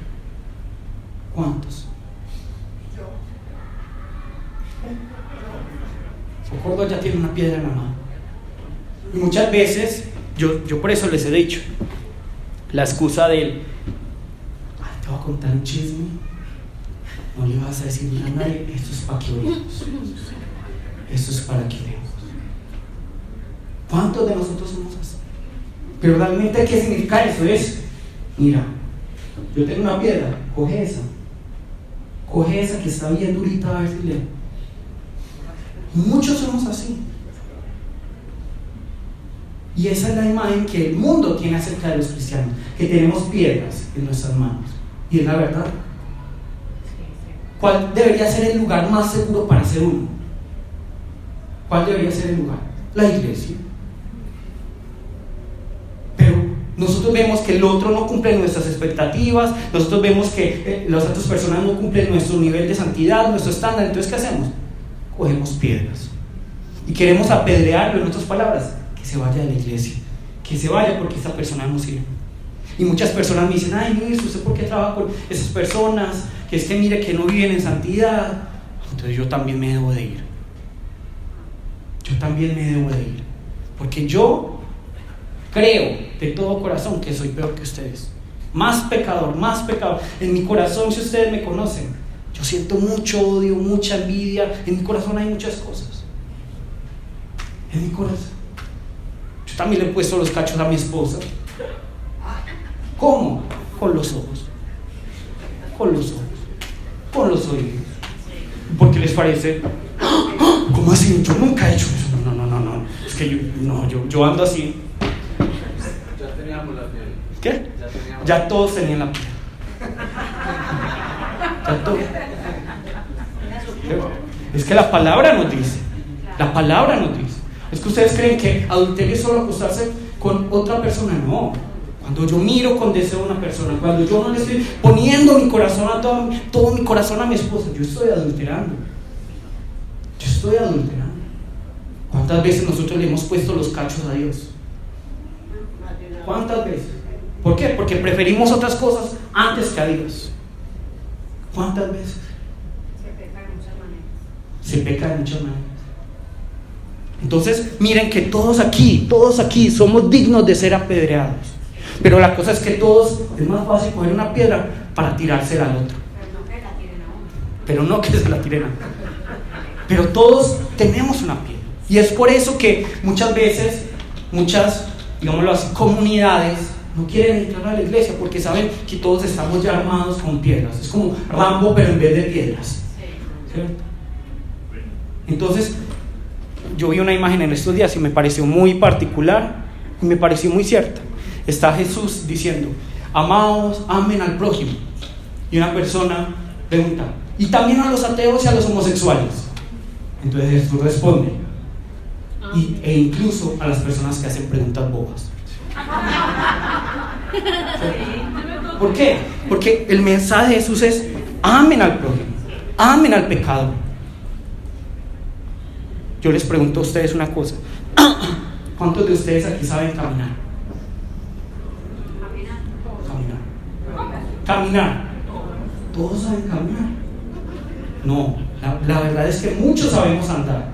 Speaker 1: ¿Cuántos? Socorro ya tiene una piedra en la mano. Y muchas veces, yo por eso les he dicho, la excusa del: te voy a contar un chisme, no le vas a decir nada a nadie, esto es para que oremos, esto es para que oremos. ¿Cuántos de nosotros somos así? Pero realmente, ¿qué significa eso? Es: mira, yo tengo una piedra, coge esa que está bien durita, a ver si le... Muchos somos así. Y esa es la imagen que el mundo tiene acerca de los cristianos, que tenemos piedras en nuestras manos. Y es la verdad. ¿Cuál debería ser el lugar más seguro para ser uno? ¿Cuál debería ser el lugar? La iglesia. Pero nosotros vemos que el otro no cumple nuestras expectativas, nosotros vemos que las otras personas no cumplen nuestro nivel de santidad, nuestro estándar. Entonces, ¿qué hacemos? Cogemos piedras y queremos apedrearlo, en otras palabras, que se vaya de la iglesia, que se vaya porque esta persona no sirve. Y muchas personas me dicen: ay, mire, ¿usted por qué trabaja con esas personas? Que es que mire que no viven en santidad. Entonces yo también me debo de ir. Yo también me debo de ir. Porque yo creo de todo corazón que soy peor que ustedes. Más pecador. En mi corazón, si ustedes me conocen, yo siento mucho odio, mucha envidia. En mi corazón hay muchas cosas. En mi corazón. Yo también le he puesto los cachos a mi esposa. ¿Cómo? Con los ojos. Con los ojos. Con los oídos. Porque les parece: ¿cómo así? Yo nunca he hecho eso. No. Es que yo ando así.
Speaker 4: Ya teníamos la piel.
Speaker 1: ¿Qué? Ya todos tenían la piel. Ya todos. Es que la palabra nos dice. La palabra nos dice. Es que ustedes creen que adulterio es solo acostarse con otra persona. No. Cuando yo miro con deseo a una persona, cuando yo no le estoy poniendo mi corazón a todo mi corazón a mi esposa, yo estoy adulterando. ¿Cuántas veces nosotros le hemos puesto los cachos a Dios? ¿Cuántas veces? ¿Por qué? Porque preferimos otras cosas antes que a Dios. ¿Cuántas veces? Se peca de muchas maneras. Entonces, miren que todos aquí somos dignos de ser apedreados. Pero la cosa es que todos, es más fácil coger una piedra para tirársela al otro. Pero no que se la tiren a otro. Pero todos tenemos una piedra. Y es por eso que muchas veces, digámoslo así, comunidades no quieren entrar a la iglesia, porque saben que todos estamos ya armados con piedras. Es como Rambo, pero en vez de piedras. ¿Cierto? Entonces, yo vi una imagen en estos días y me pareció muy particular y me pareció muy cierta. Está Jesús diciendo: amaos, amen al prójimo. Y una persona pregunta: ¿y también a los ateos y a los homosexuales? Entonces Jesús responde: e incluso a las personas que hacen preguntas bobas. ¿Por qué? Porque el mensaje de Jesús es: amen al prójimo, amen al pecador. Yo les pregunto a ustedes una cosa: ¿cuántos de ustedes aquí saben caminar? caminar? Todos saben caminar. No, la verdad es que muchos sabemos andar,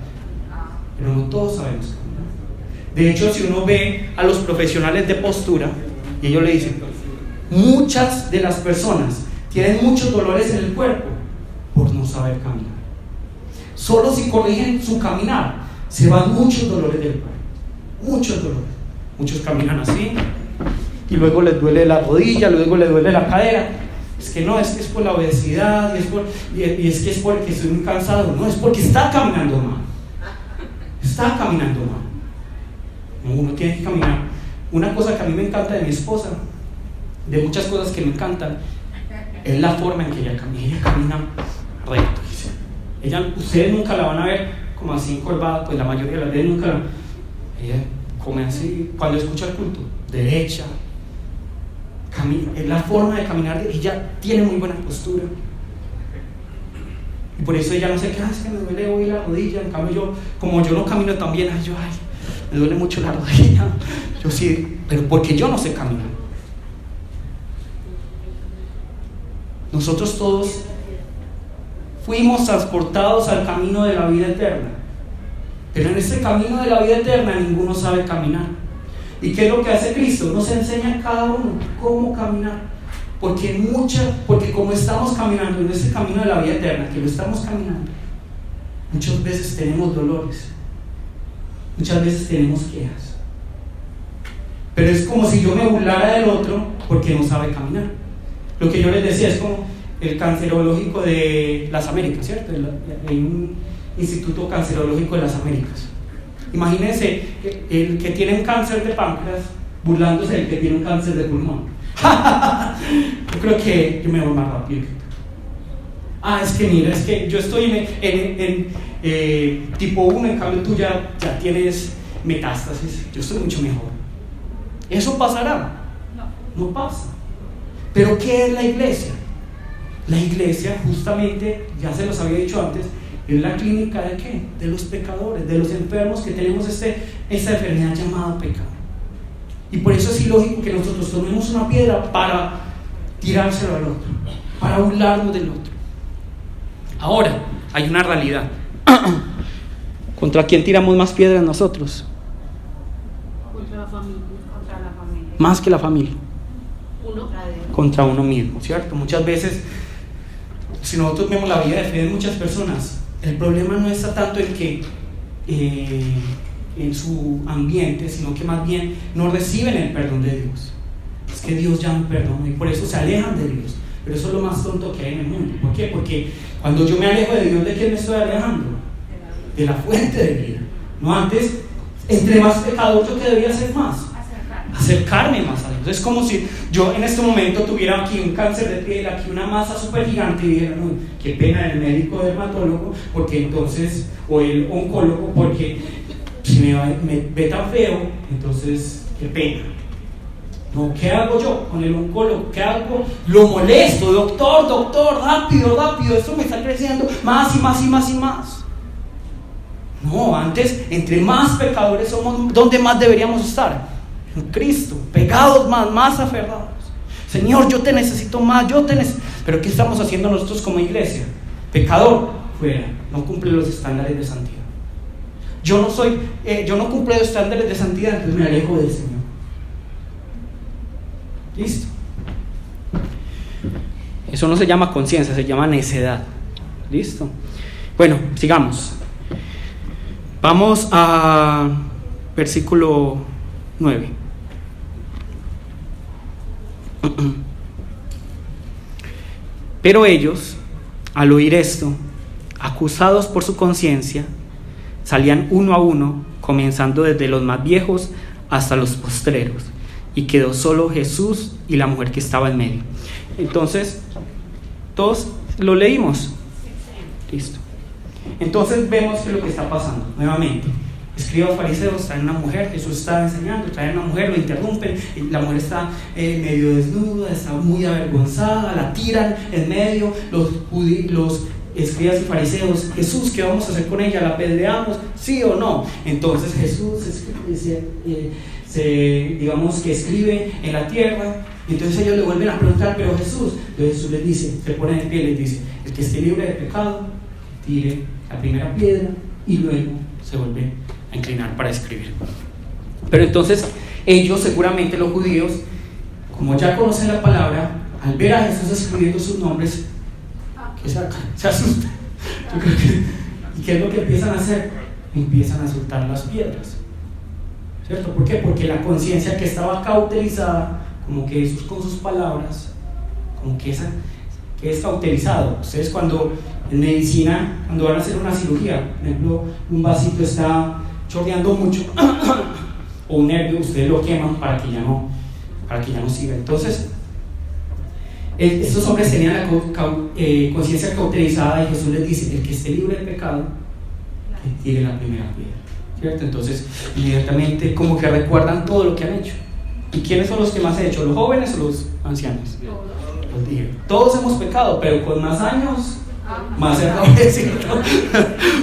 Speaker 1: pero no todos sabemos caminar. De hecho, si uno ve a los profesionales de postura, y ellos le dicen, muchas de las personas tienen muchos dolores en el cuerpo por no saber caminar. Solo si corrigen su caminar, se van muchos dolores del cuerpo. Muchos dolores. Muchos caminan así, y luego les duele la rodilla, luego les duele la cadera. Es que no, es que es por la obesidad, y es que es porque estoy muy cansado. No, es porque está caminando mal. Está caminando mal. Uno tiene que caminar. Una cosa que a mí me encanta de mi esposa, de muchas cosas que me encantan, es la forma en que ella camina. Ella camina recto. Ustedes nunca la van a ver como así encorvada, pues la mayoría de las veces nunca la. Ella come así, cuando escucha el culto, derecha. Es la forma de caminar, ella tiene muy buena postura. Y por eso ella no se queda, es que me duele hoy la rodilla. En cambio yo, como yo no camino tan bien, me duele mucho la rodilla. Yo sí, pero porque yo no sé caminar. Nosotros todos fuimos transportados al camino de la vida eterna, pero en ese camino de la vida eterna ninguno sabe caminar. ¿Y qué es lo que hace Cristo? Nos enseña a cada uno cómo caminar, porque como estamos caminando en ese camino de la vida eterna, que lo estamos caminando, muchas veces tenemos dolores, muchas veces tenemos quejas, pero es como si yo me burlara del otro porque no sabe caminar. Lo que yo les decía es como el cancerológico de las Américas, ¿cierto? Hay un instituto cancerológico de las Américas. Imagínense el que tiene un cáncer de páncreas burlándose del que tiene un cáncer de pulmón. Yo creo que yo me voy más rápido. Es que mira, es que yo estoy en tipo 1, en cambio tú ya tienes metástasis, yo estoy mucho mejor. ¿Eso pasará? No pasa. ¿Pero qué es la iglesia? La iglesia, justamente, ya se los había dicho antes, es la clínica de ¿qué? De los pecadores, de los enfermos que tenemos esta enfermedad llamada pecado. Y por eso es ilógico que nosotros tomemos una piedra para tirárselo al otro, para burlarnos del otro. Ahora, hay una realidad. ¿Contra quién tiramos más piedras nosotros?
Speaker 3: Contra la familia.
Speaker 1: Más que la familia. Contra uno mismo, ¿cierto? Muchas veces, si nosotros vemos la vida de fe de muchas personas, el problema no está tanto en que en su ambiente, sino que más bien no reciben el perdón de Dios. Es que Dios ya me perdona y por eso se alejan de Dios. Pero eso es lo más tonto que hay en el mundo. ¿Por qué? Porque cuando yo me alejo de Dios, ¿de quién me estoy alejando? De la fuente de vida. No, antes, entre más pecador, yo que debía hacer más. Acercarme más a Dios. Es como si yo en este momento tuviera aquí un cáncer de piel, aquí una masa súper gigante y dijera, no, qué pena el médico dermatólogo, porque entonces, o el oncólogo, porque si me ve tan feo, entonces qué pena. No, ¿qué hago yo con el oncólogo? ¿Qué hago? Lo molesto, doctor, rápido, esto me está creciendo más y más. No, antes, entre más pecadores somos, ¿dónde más deberíamos estar? En Cristo, pegados más aferrados. Señor, yo te necesito más, Pero ¿qué estamos haciendo nosotros como iglesia? Pecador, fuera, no cumple los estándares de santidad. Yo no cumplo los estándares de santidad, entonces me alejo del Señor. Listo. Eso no se llama conciencia, se llama necedad. Listo. Bueno, sigamos. Vamos a versículo 9. Pero ellos, al oír esto, acusados por su conciencia, salían uno a uno, comenzando desde los más viejos hasta los postreros, y quedó solo Jesús y la mujer que estaba en medio. Entonces, todos lo leímos. Listo. Entonces vemos que lo que está pasando, nuevamente, escribas fariseos traen una mujer, Jesús está enseñando, traen una mujer, lo interrumpen, la mujer está medio desnuda, está muy avergonzada, la tiran en medio, los escribas y fariseos, Jesús, ¿qué vamos a hacer con ella? ¿La apedreamos? ¿Sí o no? Entonces Jesús digamos que escribe en la tierra Y entonces ellos le vuelven a preguntar, pero Jesús, entonces Jesús les dice, se pone de pie y les dice, el que esté libre de pecado, tire la primera piedra, y luego se vuelve a inclinar para escribir. Pero entonces ellos, seguramente los judíos, como ya conocen la palabra, al ver a Jesús escribiendo sus nombres, ¿qué sacan? Se asustan. Yo creo que, ¿y qué es lo que empiezan a hacer? Empiezan a soltar las piedras, ¿cierto? ¿Por qué? Porque la conciencia que estaba cauterizada, como que Jesús con sus palabras, como que es cauterizado. Ustedes cuando en medicina, cuando van a hacer una cirugía, por ejemplo, un vasito está chorreando mucho o un nervio, ustedes lo queman para que ya no siga. Entonces estos hombres tenían la conciencia cauterizada, y Jesús les dice, el que esté libre de pecado, que tire la primera piedra, ¿cierto? Entonces inmediatamente como que recuerdan todo lo que han hecho. ¿Y quiénes son los que más han hecho? ¿Los jóvenes o los ancianos? Los dije. Todos hemos pecado, pero con más años, más errores, ¿cierto?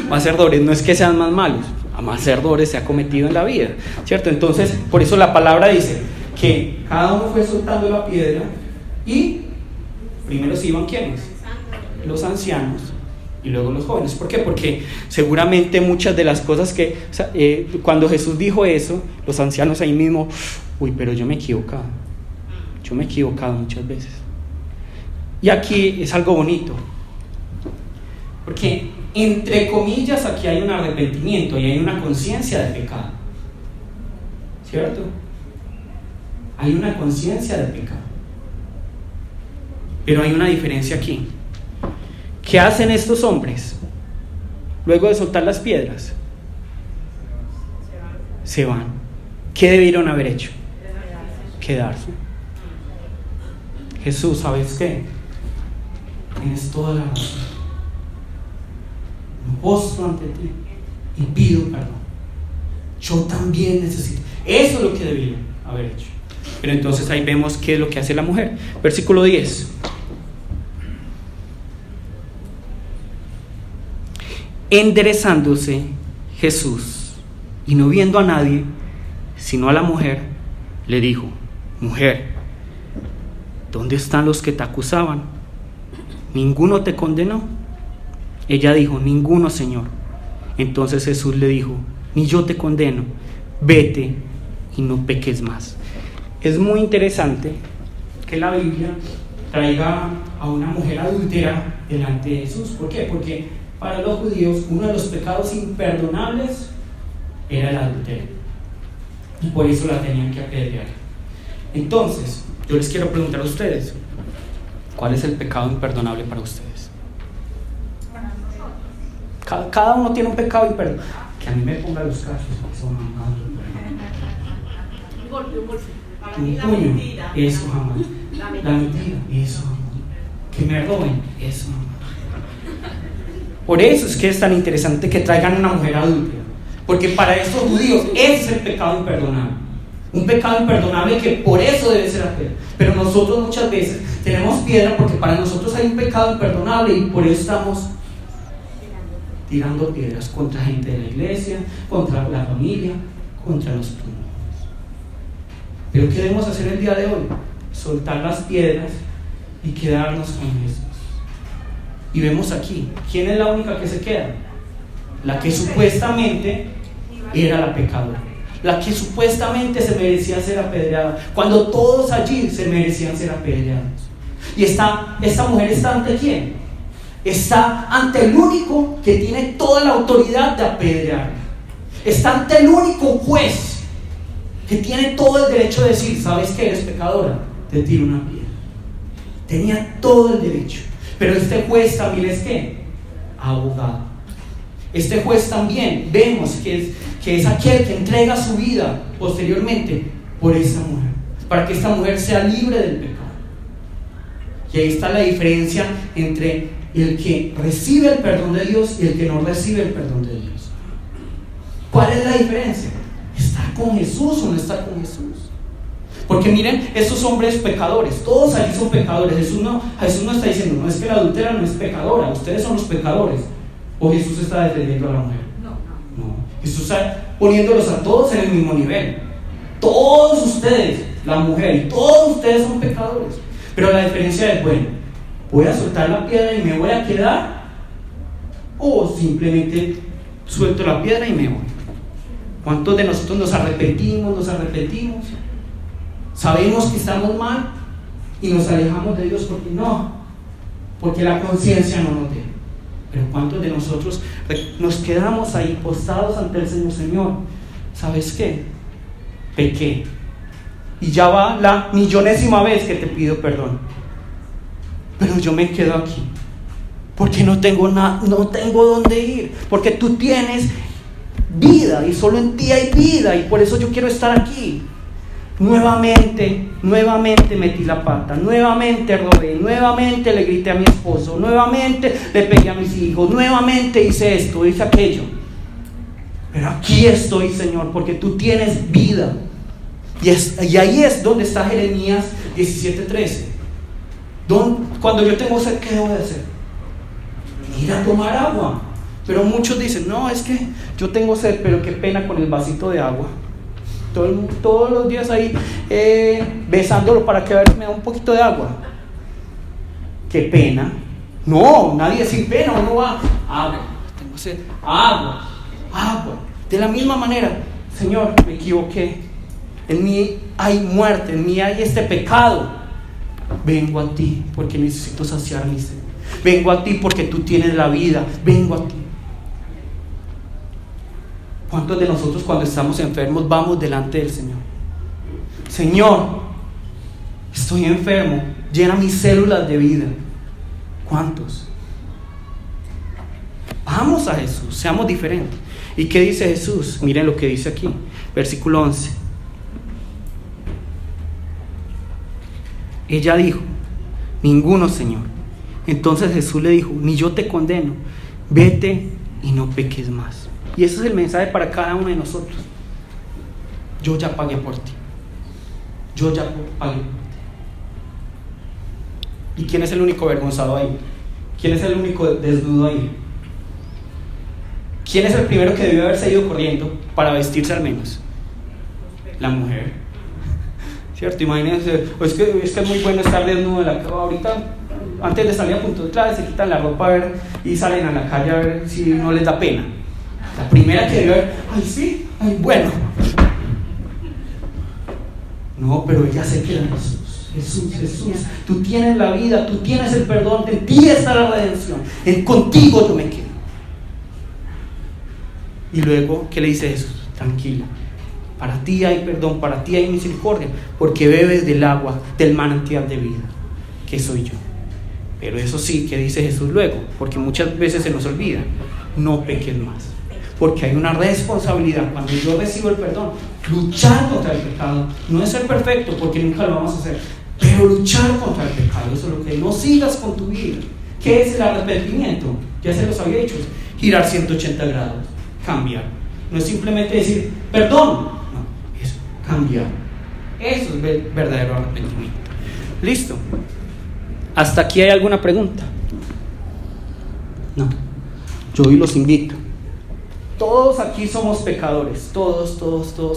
Speaker 1: Más errores, no es que sean más malos, a más errores se ha cometido en la vida, ¿cierto? Entonces, por eso la palabra dice que cada uno fue soltando la piedra, y primero se iban ¿quiénes? Los ancianos, y luego los jóvenes. ¿Por qué? Porque seguramente muchas de las cosas que cuando Jesús dijo eso, los ancianos ahí mismo, pero yo me he equivocado muchas veces. Y aquí es algo bonito, porque entre comillas aquí hay un arrepentimiento y hay una conciencia de pecado, ¿cierto? Hay una conciencia de pecado, pero hay una diferencia aquí. ¿Qué hacen estos hombres luego de soltar las piedras? Se van. ¿Qué debieron haber hecho? Quedarse. Jesús, ¿sabes qué? Tienes toda la razón. Me postro ante ti y pido perdón. Yo también necesito. Eso es lo que debieron haber hecho. Pero entonces ahí vemos qué es lo que hace la mujer. Versículo 10. Enderezándose Jesús, y no viendo a nadie sino a la mujer, le dijo: mujer, ¿dónde están los que te acusaban? ¿Ninguno te condenó? Ella dijo: ninguno, Señor. Entonces Jesús le dijo: ni yo te condeno, vete y no peques más. Es muy interesante que la Biblia traiga a una mujer adúltera delante de Jesús. ¿Por qué? Porque para los judíos uno de los pecados imperdonables era el adulterio, y por eso la tenían que apedrear. Entonces yo les quiero preguntar a ustedes, ¿cuál es el pecado imperdonable para ustedes? Cada uno tiene un pecado imperdonable. Que a mí me ponga los cachos, son amados. Un puño, eso jamás. La mentira, eso jamás. Que me roben, eso jamás. Por eso es que es tan interesante que traigan una mujer adúltera, porque para estos judíos ese es el pecado imperdonable. Un pecado imperdonable que por eso debe ser apedreado. Pero nosotros muchas veces tenemos piedra porque para nosotros hay un pecado imperdonable, y por eso estamos tirando piedras contra gente de la iglesia, contra la familia, contra los primos. Pero ¿qué debemos hacer el día de hoy? Soltar las piedras y quedarnos con Jesús. Y vemos aquí, ¿quién es la única que se queda? La que supuestamente era la pecadora, la que supuestamente se merecía ser apedreada, cuando todos allí se merecían ser apedreados. Y esta mujer está ante ¿quién? Está ante el único que tiene toda la autoridad de apedrear. Está ante el único juez que tiene todo el derecho de decir: ¿sabes qué? Eres pecadora, te tiro una piedra. Tenía todo el derecho. Pero este juez también es ¿qué? Abogado. Este juez también vemos que es aquel que entrega su vida posteriormente por esa mujer, para que esta mujer sea libre del pecado. Y ahí está la diferencia entre el que recibe el perdón de Dios y el que no recibe el perdón de Dios. ¿Cuál es la diferencia? ¿Está con Jesús o no está con Jesús? Porque miren, estos hombres pecadores, todos allí son pecadores. Jesús no está diciendo: no, es que la adúltera no es pecadora, ustedes son los pecadores. O Jesús está defendiendo a la mujer. No, Jesús está poniéndolos a todos en el mismo nivel. Todos ustedes la mujer, y todos ustedes son pecadores. Pero la diferencia es, bueno, ¿voy a soltar la piedra y me voy a quedar? ¿O simplemente suelto la piedra y me voy? ¿Cuántos de nosotros nos arrepentimos? Sabemos que estamos mal y nos alejamos de Dios porque la conciencia no nos deja. Pero ¿cuántos de nosotros nos quedamos ahí postrados ante el Señor? Señor, ¿sabes qué? Pequé. Y ya va la millonésima vez que te pido perdón. Pero yo me quedo aquí. Porque no tengo dónde ir. Porque tú tienes vida y solo en ti hay vida. Y por eso yo quiero estar aquí. Nuevamente metí la pata, nuevamente robé, nuevamente le grité a mi esposo, nuevamente le pegué a mis hijos, nuevamente hice esto, hice aquello. Pero aquí estoy, Señor, porque tú tienes vida. Y ahí es donde está Jeremías 17:13. Cuando yo tengo sed, ¿qué debo de hacer? Ir a tomar agua. Pero muchos dicen, no, es que yo tengo sed, pero qué pena con el vasito de agua. Todos los días ahí besándolo para que a ver me da un poquito de agua. Qué pena. No, nadie sin pena, uno va, agua, tengo sed, agua. De la misma manera, Señor, me equivoqué. En mí hay muerte, en mí hay este pecado. Vengo a ti porque necesito saciar mi sed. Vengo a ti porque tú tienes la vida. Vengo a ti. ¿Cuántos de nosotros cuando estamos enfermos vamos delante del Señor? Señor, estoy enfermo, llena mis células de vida. ¿Cuántos? Vamos a Jesús, seamos diferentes. ¿Y qué dice Jesús? Miren lo que dice aquí, versículo 11. Ella dijo, ninguno, Señor. Entonces Jesús le dijo, ni yo te condeno, vete y no peques más. Y ese es el mensaje para cada uno de nosotros. Yo ya pagué por ti. Yo ya pagué por ti. ¿Y quién es el único avergonzado ahí? ¿Quién es el único desnudo ahí? ¿Quién es el primero que debió haberse ido corriendo para vestirse al menos? La mujer. ¿Cierto? Imagínense, es que es muy bueno estar desnudo en la cama. Ahorita, antes de salir a punto de clase, se quitan la ropa a ver y salen a la calle a ver si no les da pena. La primera que debió haber, ay sí, ay bueno. No, pero ella se queda en Jesús. Jesús, tú tienes la vida, tú tienes el perdón, en ti está la redención, contigo yo me quedo. Y luego, ¿qué le dice Jesús? Tranquila, para ti hay perdón, para ti hay misericordia, porque bebes del agua, del manantial de vida, que soy yo. Pero eso sí, ¿qué dice Jesús luego? Porque muchas veces se nos olvida, no peques más. Porque hay una responsabilidad cuando yo recibo el perdón, luchar contra el pecado. No es ser perfecto, porque nunca lo vamos a hacer, pero luchar contra el pecado. Eso es lo que no sigas con tu vida. ¿Qué es el arrepentimiento? Ya se los había dicho, girar 180 grados, cambiar. No es simplemente decir perdón, no, es cambiar. Eso es el verdadero arrepentimiento. Listo. ¿Hasta aquí hay alguna pregunta? No. Yo hoy los invito. Todos aquí somos pecadores. Todos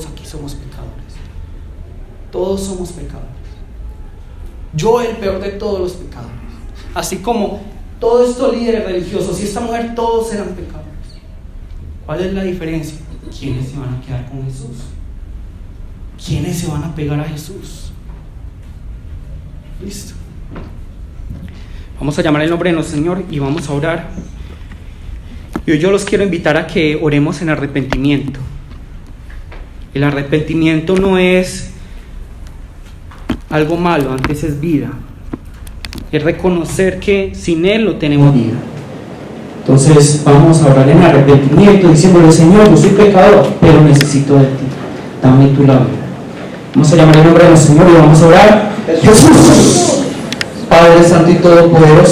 Speaker 1: aquí somos pecadores. Todos somos pecadores. Yo el peor de todos los pecadores. Así como todos estos líderes religiosos y esta mujer, todos eran pecadores. ¿Cuál es la diferencia? ¿Quiénes se van a quedar con Jesús? ¿Quiénes se van a pegar a Jesús? Listo. Vamos a llamar el nombre de nuestro Señor y vamos a orar. Y hoy yo los quiero invitar a que oremos en arrepentimiento. El arrepentimiento no es algo malo, antes es vida. Es reconocer que sin Él no tenemos vida. Entonces vamos a orar en arrepentimiento diciéndole: Señor, yo soy pecador, pero necesito de ti, dame tu la vida. Vamos a llamar el nombre del Señor y vamos a orar. Jesús, Padre Santo y Todopoderoso.